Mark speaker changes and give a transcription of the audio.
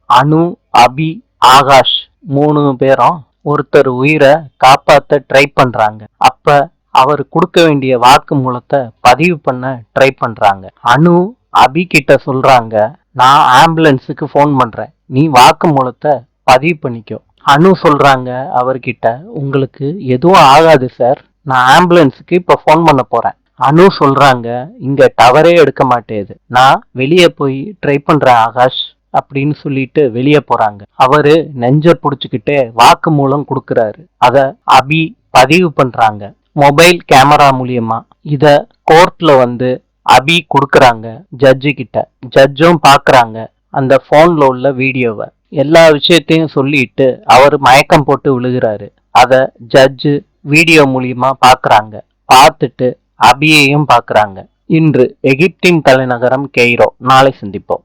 Speaker 1: அனு, அபி, ஆகாஷ் 3 பேரும் ஒருத்தர் உயிரை காப்பாத்த ட்ரை பண்றாங்க. அப்ப அவர் கொடுக்க வேண்டிய வாக்குமூலத்தை பதிவு பண்ண ட்ரை பண்றாங்க. அனு அபி கிட்ட சொல்றாங்க, நான் ஆம்புலன்ஸுக்கு ஃபோன் பண்றேன், நீ வாக்குமூலத்தை பதிவு பண்ணிக்கோ. அனு சொல்றாங்க அவர்கிட்ட, உங்களுக்கு எதுவும் ஆகாது சார், நான் ஆம்புலன்ஸுக்கு இப்ப ஃபோன் பண்ண போறேன். அனு சொல்றாங்க, இங்க டவரே எடுக்க மாட்டேது, நான் வெளியே போய் ட்ரை பண்றேன் ஆகாஷ் அப்படின்னு சொல்லிட்டு வெளியே போறாங்க. அவரு நெஞ்ச புடிச்சுக்கிட்டே வாக்குமூலம் கொடுக்கறாரு. அத அபி பதிவு பண்றாங்க மொபைல் கேமரா மூலியமா. இத கோர்ட்ல அபி கொடுக்கறாங்க ஜட்ஜு கிட்ட. ஜட்ஜும் பாக்குறாங்க அந்த போன்ல உள்ள வீடியோவை. எல்லா விஷயத்தையும் சொல்லிட்டு அவர் மயக்கம் போட்டு விழுகிறாரு. அத ஜட்ஜு வீடியோ மூலியமா பாக்குறாங்க. பார்த்துட்டு அபியையும் பாக்குறாங்க. இன்று எகிப்தின் தலைநகரம் கெய்ரோ. நாளை சந்திப்போம்.